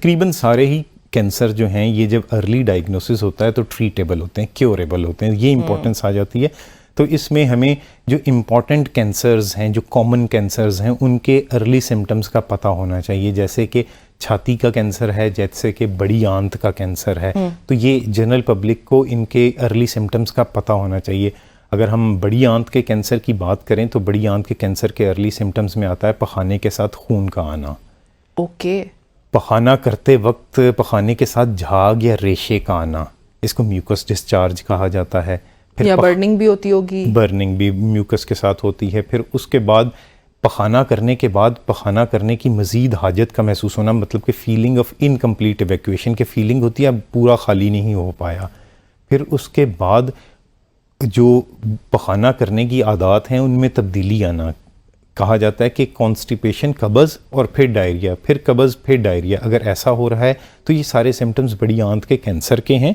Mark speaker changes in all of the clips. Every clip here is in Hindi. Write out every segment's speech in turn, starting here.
Speaker 1: तकरीबन सारे ही कैंसर जो हैं ये जब अर्ली डायग्नोसिस होता है तो ट्रीटेबल होते हैं, क्योरेबल होते हैं, ये इंपॉर्टेंस आ जाती है। तो इसमें हमें जो इम्पॉर्टेंट कैंसर्स हैं, जो कॉमन कैंसर्स हैं, उनके अर्ली सिम्टम्स का पता होना चाहिए। जैसे कि छाती का कैंसर है, जैसे कि बड़ी आंत का कैंसर है, तो ये जनरल पब्लिक को इनके अर्ली सिम्टम्स का पता होना चाहिए। अगर हम बड़ी आंत के कैंसर की बात करें तो बड़ी आंत के कैंसर के अर्ली सिम्टम्स में आता है पखाने के साथ खून का आना।
Speaker 2: ओके।
Speaker 1: पखाना करते वक्त पखाने के साथ झाग या रेशे का आना, इसको म्यूकस डिस्चार्ज कहा जाता है। फिर
Speaker 2: या बर्निंग भी होती होगी।
Speaker 1: बर्निंग भी म्यूकस के साथ होती है। फिर उसके बाद पखाना करने के बाद पखाना करने की मज़ीद हाजत का महसूस होना, मतलब कि फीलिंग ऑफ इनकम्प्लीट इवैक्यूएशन की फीलिंग होती है, अब पूरा खाली नहीं हो पाया। फिर उसके बाद जो पखाना करने की आदत हैं उनमें तब्दीली आना, कहा जाता है कि कॉन्स्टिपेशन, कब्ज़ और फिर डायरिया, फिर कब्ज़ फिर डायरिया। अगर ऐसा हो रहा है तो ये सारे सिम्टम्स बड़ी आंत के कैंसर के हैं।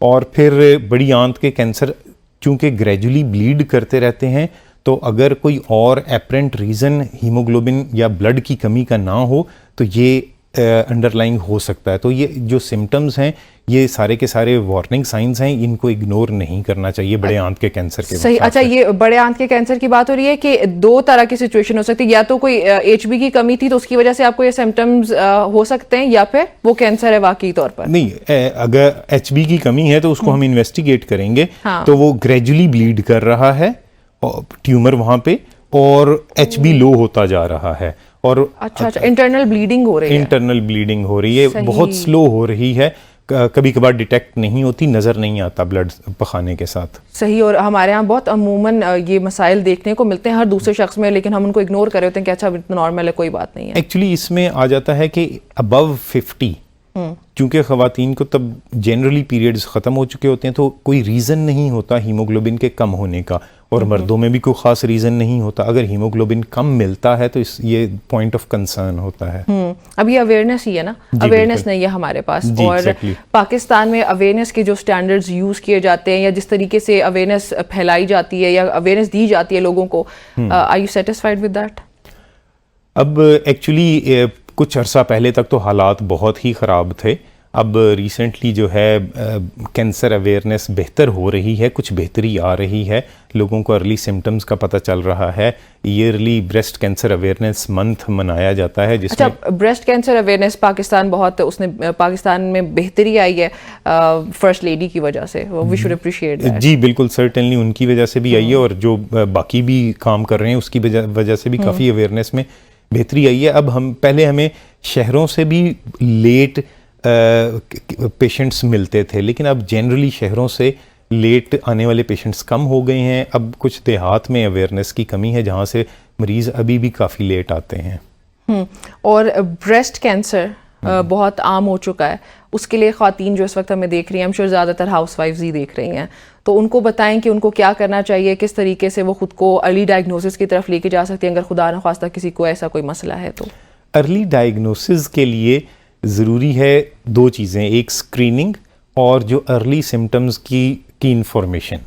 Speaker 1: और फिर बड़ी आंत के कैंसर चूँकि ग्रेजुअली ब्लीड करते रहते हैं, तो अगर कोई और एपरेंट रीज़न हीमोग्लोबिन या ब्लड की कमी का ना हो तो ये अंडरलाइंग हो सकता है। तो ये जो सिम्टम्स हैं ये सारे के सारे वार्निंग साइंस हैं, इनको इग्नोर नहीं करना चाहिए बड़े आंत के कैंसर के।
Speaker 2: सही। अच्छा, ये बड़े आंत के कैंसर की बात हो रही है कि दो तरह की सिचुएशन हो सकती है, या तो कोई HB की कमी थी तो उसकी वजह से आपको ये सिम्टम्स हो सकते हैं, या फिर वो कैंसर है वाकई तौर पर।
Speaker 1: नहीं, अगर HB की कमी है तो उसको हम इन्वेस्टिगेट करेंगे।
Speaker 2: हाँ।
Speaker 1: तो वो ग्रेजुअली ब्लीड कर रहा है ट्यूमर वहाँ पे, और HB लो होता जा रहा है। और
Speaker 2: अच्छा, इंटरनल ब्लीडिंग हो रही है।
Speaker 1: इंटरनल ब्लीडिंग हो रही है, बहुत स्लो हो रही है, कभी कभार डिटेक्ट नहीं होती, नज़र नहीं आता ब्लड पखाने के साथ।
Speaker 2: सही। और हमारे यहाँ बहुत अमूमन ये मसाइल देखने को मिलते हैं हर दूसरे शख्स में, लेकिन हम उनको इग्नोर कर रहे होते हैं कि अच्छा नॉर्मल है, कोई बात नहीं है।
Speaker 1: एक्चुअली इसमें आ जाता है कि अबव 50, क्योंकि ख़वातीन को तब जनरली पीरियड्स ख़त्म हो चुके होते हैं तो कोई रीज़न नहीं होता हीमोग्लोबिन के कम होने का, और मर्दों में भी कोई ख़ास रीज़न नहीं होता। अगर हीमोग्लोबिन कम मिलता है तो ये पॉइंट ऑफ कंसर्न होता है।
Speaker 2: अब ये अवेयरनेस ही है ना, अवेयरनेस नहीं है हमारे पास। और पाकिस्तान में अवेयरनेस के जो स्टैंडर्ड्स यूज़ किए जाते हैं या जिस तरीके से अवेयरनेस फैलाई जाती है या अवेयरनेस दी जाती है लोगों को, are you satisfied with that?
Speaker 1: अब एक्चुअली कुछ अरसा पहले तक तो हालात बहुत ही ख़राब थे। अब रिसेंटली जो है कैंसर अवेयरनेस बेहतर हो रही है, कुछ बेहतरी आ रही है, लोगों को अर्ली सिम्टम्स का पता चल रहा है। Yearly breast cancer awareness month मनाया जाता है जिसमें।
Speaker 2: अच्छा, breast cancer awareness Pakistan Pakistan में बेहतरी आई है फर्स्ट लेडी की वजह से, वी शुड अप्रिशिएट दैट।
Speaker 1: जी बिल्कुल, सर्टेनली उनकी वजह से भी आई है, और जो बाकी भी काम कर रहे हैं उसकी वजह से भी काफ़ी अवेयरनेस में बेहतरी आई है। अब हमें शहरों से भी लेट पेशेंट्स मिलते थे, लेकिन अब जनरली शहरों से लेट आने वाले पेशेंट्स कम हो गए हैं। अब कुछ देहात में अवेयरनेस की कमी है जहाँ से मरीज़ अभी भी काफ़ी लेट आते हैं।
Speaker 2: और ब्रेस्ट कैंसर बहुत आम हो चुका है, उसके लिए ख़वातीन जो इस वक्त हमें देख रही हैं, हम श्योर ज़्यादातर हाउसवाइफ्स ही देख रही हैं, तो उनको बताएं कि उनको क्या करना चाहिए, किस तरीके से वो खुद को अर्ली डायग्नोसिस की तरफ लेके जा सकती हैं अगर खुदा न ख्वास्ता किसी को ऐसा कोई मसला है तो।
Speaker 1: अर्ली डायग्नोसिस के लिए ज़रूरी है दो चीज़ें, एक स्क्रीनिंग और जो अर्ली सिम्टम्स की इंफॉर्मेशन।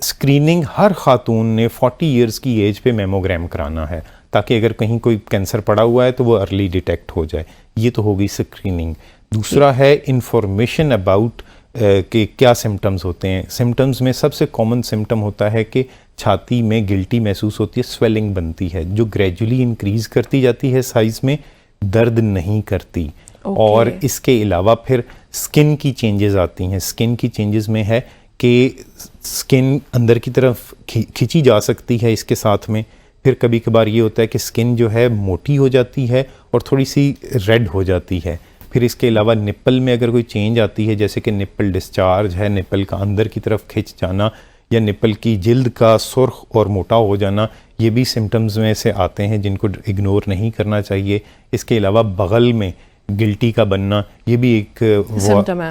Speaker 1: स्क्रीनिंग, हर खातून ने 40 इयर्स की एज पे मेमोग्राम कराना है ताकि अगर कहीं कोई कैंसर पड़ा हुआ है तो वो अर्ली डिटेक्ट हो जाए। ये तो हो गई स्क्रीनिंग। दूसरा है इंफॉर्मेशन अबाउट कि क्या सिम्टम्स होते हैं। सिम्टम्स में सबसे कॉमन सिम्टम होता है कि छाती में गिल्टी महसूस होती है, स्वेलिंग बनती है जो ग्रेजुअली इंक्रीज़ करती जाती है साइज़ में, दर्द नहीं करती। और इसके अलावा फिर स्किन की चेंजेस आती हैं। स्किन की चेंजेस में है कि स्किन अंदर की तरफ खिंची जा सकती है इसके साथ में। फिर कभी कभार ये होता है कि स्किन जो है मोटी हो जाती है और थोड़ी सी रेड हो जाती है। फिर इसके अलावा निप्पल में अगर कोई चेंज आती है, जैसे कि निप्पल डिस्चार्ज है, निप्पल का अंदर की तरफ खिंच जाना, या निप्पल की जिल्द का सुर्ख और मोटा हो जाना, ये भी सिम्टम्स में से आते हैं जिनको इग्नोर नहीं करना चाहिए। इसके अलावा बगल में गिल्टी का बनना, ये भी एक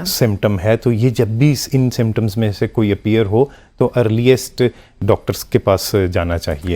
Speaker 1: सिम्टम है। तो ये जब भी इन सिम्टम्स में से कोई अपीयर हो तो अर्लीस्ट डॉक्टर्स के पास जाना चाहिए।